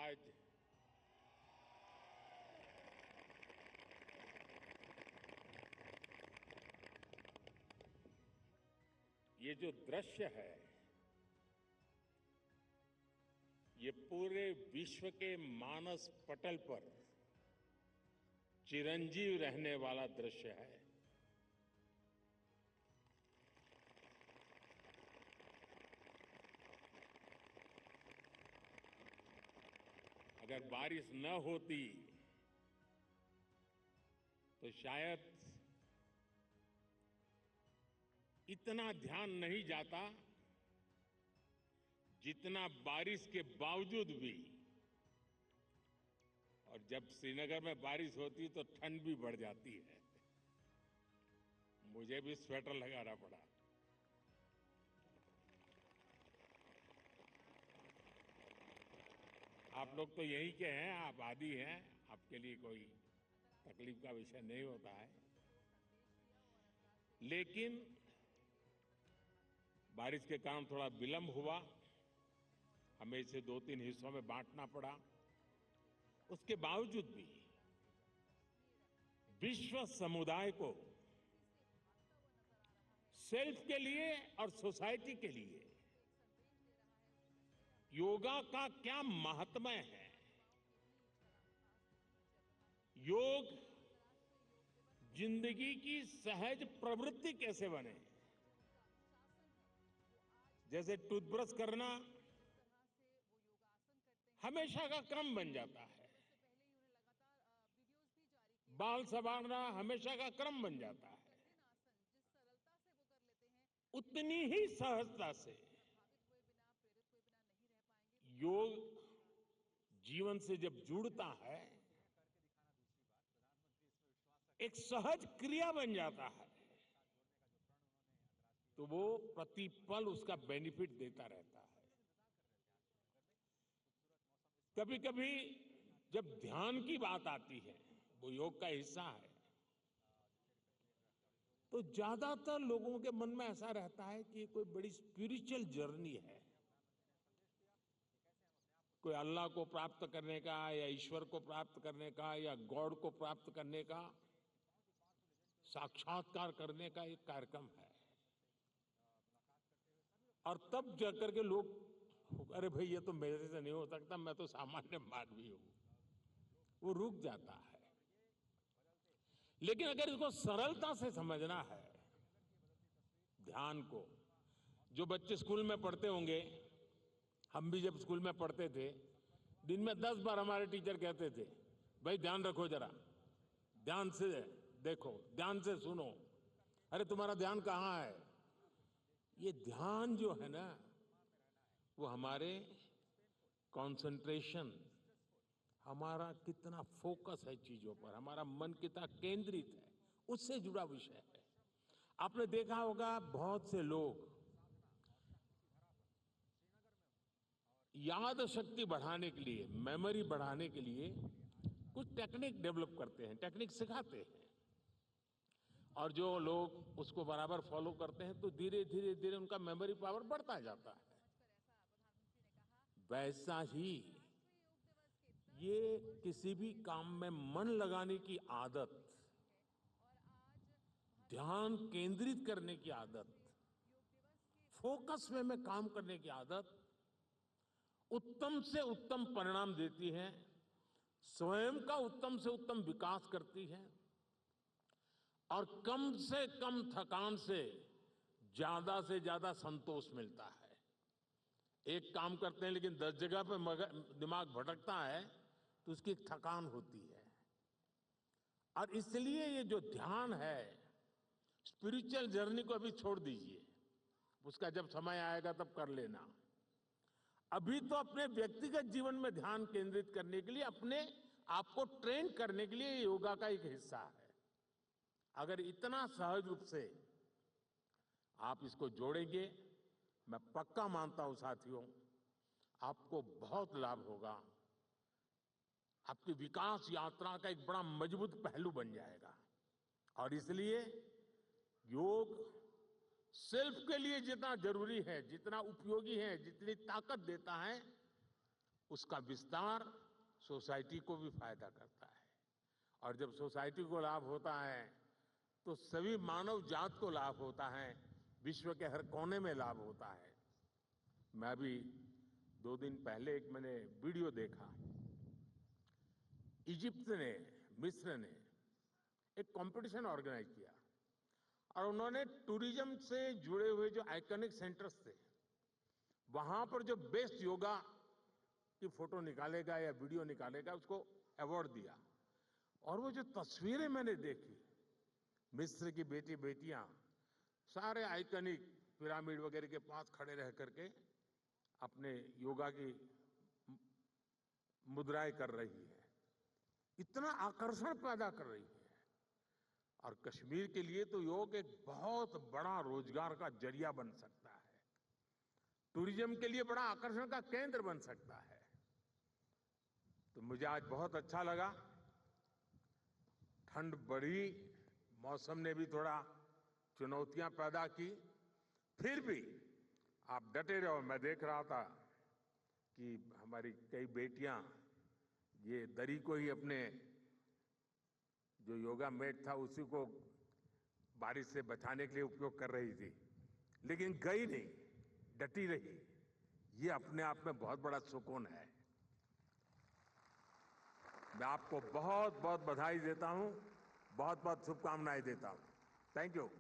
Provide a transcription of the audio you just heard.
आज ये जो दृश्य है, ये पूरे विश्व के मानस पटल पर चिरंजीव रहने वाला दृश्य है। अगर बारिश न होती तो शायद इतना ध्यान नहीं जाता जितना बारिश के बावजूद भी। और जब श्रीनगर में बारिश होती तो ठंड भी बढ़ जाती है। मुझे भी स्वेटर लगाना पड़ा। आप लोग तो यहीं के हैं, आप आदी हैं, आपके लिए कोई तकलीफ का विषय नहीं होता है। लेकिन बारिश के कारण थोड़ा विलंब हुआ, हमें इसे 2-3 हिस्सों में बांटना पड़ा। उसके बावजूद भी विश्व समुदाय को सेल्फ के लिए और सोसाइटी के लिए योगा का क्या महात्म्य है, योग जिंदगी की सहज प्रवृत्ति कैसे बने। जैसे टूथब्रश करना हमेशा का क्रम बन जाता है, बाल संवारना हमेशा का क्रम बन जाता है, उतनी ही सहजता से योग जीवन से जब जुड़ता है, एक सहज क्रिया बन जाता है, तो वो प्रतिपल उसका बेनिफिट देता रहता है। कभी कभी जब ध्यान की बात आती है, वो योग का हिस्सा है, तो ज्यादातर लोगों के मन में ऐसा रहता है कि कोई बड़ी स्पिरिचुअल जर्नी है, कोई अल्लाह को प्राप्त करने का या ईश्वर को प्राप्त करने का या गॉड को प्राप्त करने का, साक्षात्कार करने का एक कार्यक्रम है। और तब जाकर के लोग, अरे भाई ये तो मेरे से नहीं हो सकता, मैं तो सामान्य मानवी हूं, वो रुक जाता है। लेकिन अगर इसको सरलता से समझना है, ध्यान को, जो बच्चे स्कूल में पढ़ते होंगे, हम भी जब स्कूल में पढ़ते थे, दिन में 10 बार हमारे टीचर कहते थे, भाई ध्यान रखो, जरा ध्यान से देखो, ध्यान से सुनो। अरे तुम्हारा ध्यान कहाँ है? ये ध्यान जो है ना, वो हमारे कंसंट्रेशन, हमारा कितना फोकस है चीजों पर, हमारा मन कितना केंद्रित है, उससे जुड़ा विषय है। आपने देखा होगा बहुत से लोग याद शक्ति बढ़ाने के लिए, मेमोरी बढ़ाने के लिए कुछ टेक्निक डेवलप करते हैं, टेक्निक सिखाते हैं, और जो लोग उसको बराबर फॉलो करते हैं तो धीरे धीरे धीरे उनका मेमोरी पावर बढ़ता जाता है। वैसा ही ये किसी भी काम में मन लगाने की आदत, ध्यान केंद्रित करने की आदत, फोकस में काम करने की आदत उत्तम से उत्तम परिणाम देती है, स्वयं का उत्तम से उत्तम विकास करती है, और कम से कम थकान से ज्यादा संतोष मिलता है। एक काम करते हैं लेकिन 10 जगह पे दिमाग भटकता है, तो उसकी थकान होती है। और इसलिए ये जो ध्यान है, स्पिरिचुअल जर्नी को अभी छोड़ दीजिए, उसका जब समय आएगा तब कर लेना। अभी तो अपने व्यक्तिगत जीवन में ध्यान केंद्रित करने के लिए, अपने आप को ट्रेन करने के लिए योगा का एक हिस्सा है। अगर इतना सहज रूप से आप इसको जोड़ेंगे, मैं पक्का मानता हूं साथियों, आपको बहुत लाभ होगा, आपकी विकास यात्रा का एक बड़ा मजबूत पहलू बन जाएगा। और इसलिए योग सेल्फ के लिए जितना जरूरी है, जितना उपयोगी है, जितनी ताकत देता है, उसका विस्तार सोसाइटी को भी फायदा करता है और जब सोसाइटी को लाभ होता है तो सभी मानव जात को लाभ होता है, विश्व के हर कोने में लाभ होता है। मैं अभी 2 दिन पहले एक मैंने वीडियो देखा। इजिप्ट ने, मिस्र ने एक कंपटीशन ऑर्गेनाइज किया और उन्होंने टूरिज्म से जुड़े हुए जो आइकॉनिक सेंटर्स थे वहां पर जो बेस्ट योगा की फोटो निकालेगा या वीडियो निकालेगा उसको अवार्ड दिया। और वो जो तस्वीरें मैंने देखी, मिस्र की बेटियां सारे आइकॉनिक पिरामिड वगैरह के पास खड़े रह करके अपने योगा की मुद्राएं कर रही है, इतना आकर्षण पैदा कर रही है। और कश्मीर के लिए तो योग एक बहुत बड़ा रोजगार का जरिया बन सकता है, टूरिज्म के लिए बड़ा आकर्षण का केंद्र बन सकता है। तो मुझे आज बहुत अच्छा लगा। ठंड बढ़ी, मौसम ने भी थोड़ा चुनौतियां पैदा की, फिर भी आप डटे रहो। मैं देख रहा था कि हमारी कई बेटियां ये दरी को ही अपने जो योगा मैट था उसी को बारिश से बचाने के लिए उपयोग कर रही थी, लेकिन गई नहीं, डटी रही। ये अपने आप में बहुत बड़ा सुकून है। मैं आपको बहुत बहुत बधाई देता हूं, बहुत बहुत शुभकामनाएं देता हूं। Thank you.